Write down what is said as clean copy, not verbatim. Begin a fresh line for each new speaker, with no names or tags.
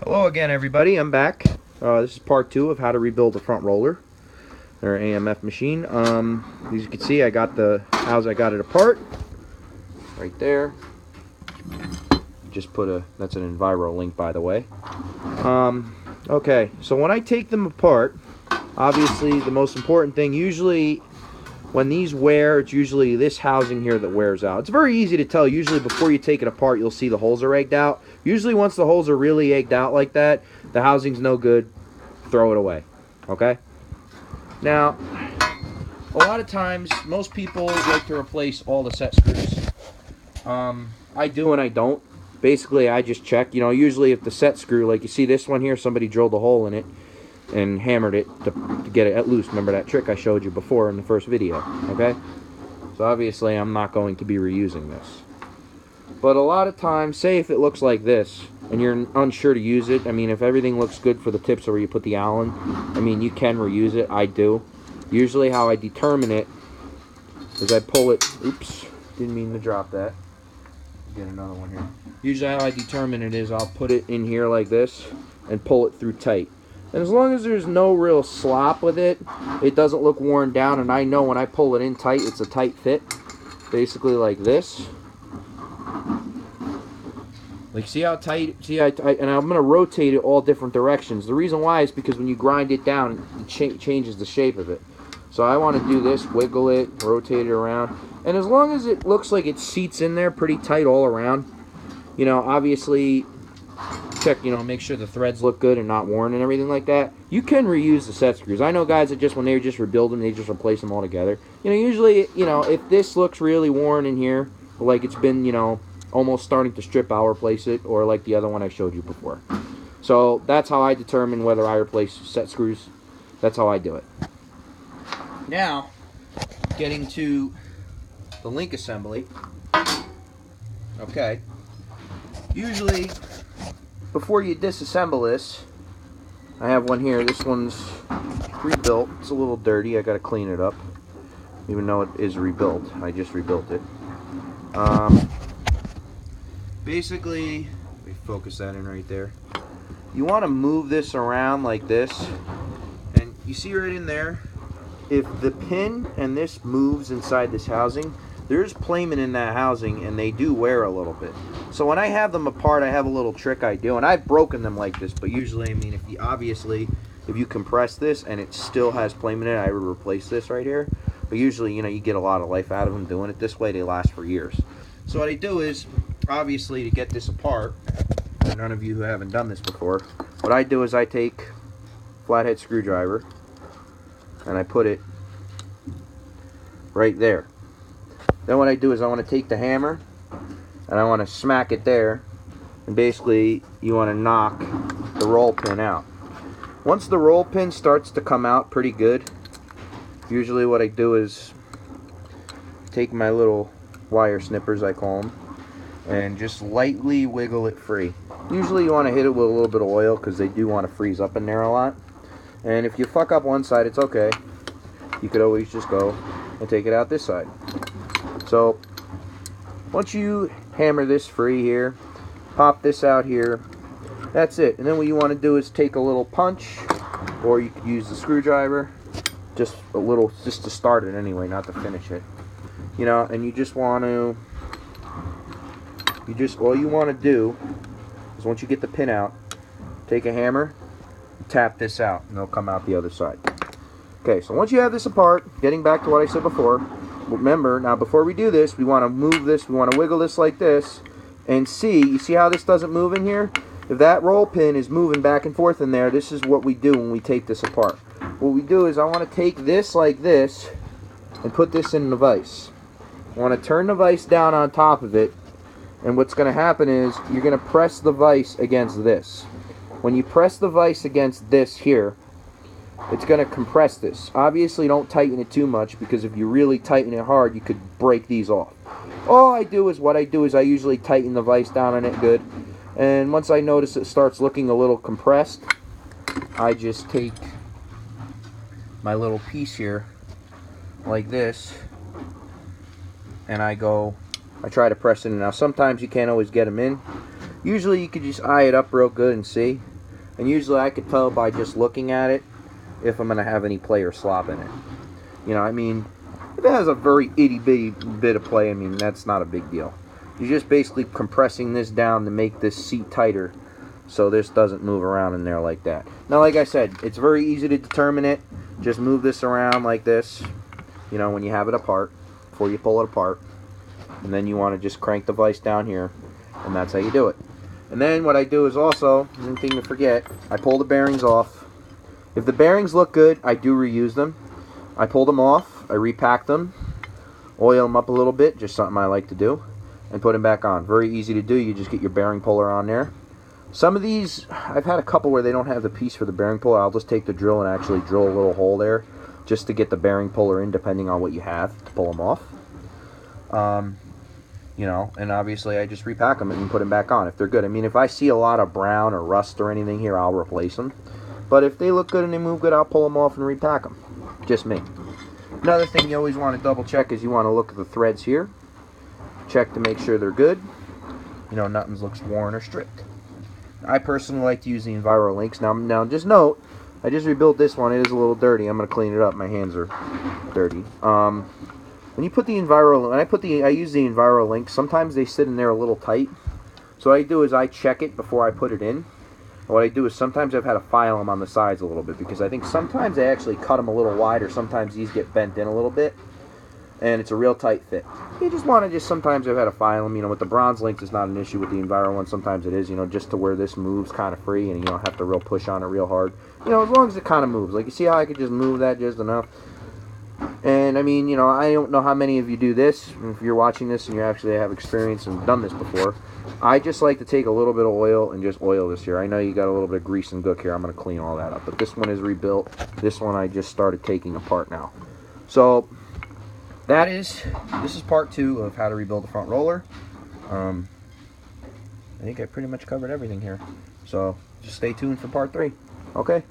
Hello again, everybody. I'm back. This is part 2 of how to rebuild a front roller, or AMF machine. As you can see, I got it apart right there. Just put that's an Enviro link, by the way. Okay, so when I take them apart, obviously the most important thing, usually when these wear, it's usually this housing here that wears out. It's very easy to tell. Usually before you take it apart, you'll see the holes are egged out. Usually once the holes are really egged out like that, the housing's no good. Throw it away. Okay? Now, a lot of times, most people like to replace all the set screws. I do and I don't. Basically, I just check. You know, usually if the set screw, like you see this one here, somebody drilled a hole in it and hammered it to get it loose. Remember that trick I showed you before in the first video, okay? So obviously I'm not going to be reusing this. But a lot of times, say if it looks like this, and you're unsure to use it, I mean, if everything looks good for the tips where you put the Allen, I mean, you can reuse it. I do. Usually how I determine it is I pull it, oops, didn't mean to drop that. Get another one here. Usually how I determine it is I'll put it in here like this and pull it through tight. And as long as there's no real slop with it, it doesn't look worn down, and I know when I pull it in tight, it's a tight fit. Basically like this. Like, see how tight, and I'm going to rotate it all different directions. The reason why is because when you grind it down, it changes the shape of it. So I want to do this, wiggle it, rotate it around. And as long as it looks like it seats in there pretty tight all around, you know, obviously check, you know, make sure the threads look good and not worn and everything like that. You can reuse the set screws. I know guys that just, when they just rebuild them, they just replace them all together. You know, usually, you know, if this looks really worn in here, like it's been, you know, almost starting to strip, I'll replace it, or like the other one I showed you before. So that's how I determine whether I replace set screws. That's how I do it. Now, getting to the link assembly. Okay. Usually, before you disassemble this, I have one here. This one's rebuilt. It's a little dirty. I got to clean it up. Even though it is rebuilt. I just rebuilt it. Basically, let me focus that in right there. You want to move this around like this. And you see right in there, if the pin and this moves inside this housing, there's placement in that housing, and they do wear a little bit. So when I have them apart, I have a little trick I do, and I've broken them like this, but usually, I mean, if you compress this and it still has placement in it, I would replace this right here. But usually, you know, you get a lot of life out of them doing it this way. They last for years. So what I do is, obviously, to get this apart, for none of you who haven't done this before, what I do is I take a flathead screwdriver and I put it right there. Then what I do is I want to take the hammer and I want to smack it there, and basically you want to knock the roll pin out. Once the roll pin starts to come out pretty good, usually what I do is take my little wire snippers, I call them, and just lightly wiggle it free. Usually you want to hit it with a little bit of oil because they do want to freeze up in there a lot. And if you fuck up one side, it's okay. You could always just go and take it out this side. So once you hammer this free here, pop this out here, that's it. And then what you want to do is take a little punch, or you could use the screwdriver, just a little, just to start it anyway, not to finish it. You know, and you just want to, all you want to do is, once you get the pin out, take a hammer, tap this out, and it'll come out the other side. Okay, so once you have this apart, getting back to what I said before, remember, now before we do this, we want to move this, we want to wiggle this like this, and you see how this doesn't move in here? If that roll pin is moving back and forth in there, this is what we do when we take this apart. What we do is, I want to take this like this and put this in the vise. I want to turn the vise down on top of it, and what's going to happen is you're going to press the vise against this. When you press the vise against this here, it's going to compress this. Obviously, don't tighten it too much, because if you really tighten it hard, you could break these off. What I do is I usually tighten the vise down on it good, and once I notice it starts looking a little compressed, I just take my little piece here like this, and I try to press it in. Now sometimes you can't always get them in, Usually you could just eye it up real good and see. And usually I could tell by just looking at it if I'm going to have any play or slop in it. You know, I mean, if it has a very itty-bitty bit of play, I mean, that's not a big deal. You're just basically compressing this down to make this seat tighter so this doesn't move around in there like that. Now, like I said, it's very easy to determine it. Just move this around like this, you know, when you have it apart, before you pull it apart. And then you want to just crank the vise down here, and that's how you do it. And then what I do is also, one thing to forget, I pull the bearings off. If the bearings look good, I do reuse them. I pull them off, I repack them, oil them up a little bit, just something I like to do, and put them back on. Very easy to do. You just get your bearing puller on there. Some of these, I've had a couple where they don't have the piece for the bearing puller. I'll just take the drill and actually drill a little hole there just to get the bearing puller in, depending on what you have to pull them off. You know, and obviously I just repack them and put them back on if they're good. I mean, if I see a lot of brown or rust or anything here, I'll replace them. But if they look good and they move good, I'll pull them off and repack them. Just me. Another thing you always want to double check is you want to look at the threads here. Check to make sure they're good. You know, nothing looks worn or stripped. I personally like to use the Enviro links. Now just note, I just rebuilt this one. It is a little dirty. I'm going to clean it up. My hands are dirty. When you put the Enviro, I use the Enviro links. Sometimes they sit in there a little tight. So what I do is I check it before I put it in. What I do is sometimes I've had to file them on the sides a little bit because I think sometimes I actually cut them a little wide, or sometimes these get bent in a little bit, and it's a real tight fit. You just want to sometimes I've had to file them. You know, with the bronze links, it's not an issue. With the Enviro one, sometimes it is. You know, just to where this moves kind of free, and you don't have to real push on it real hard. You know, as long as it kind of moves. Like, you see how I could just move that just enough. And I mean, you know, I don't know how many of you do this. If you're watching this and you actually have experience and done this before, I just like to take a little bit of oil and just oil this here. I know you got a little bit of grease and gook here. I'm going to clean all that up. But this one is rebuilt. This one I just started taking apart now. So this is part 2 of how to rebuild the front roller. I think I pretty much covered everything here. So just stay tuned for part 3. Okay.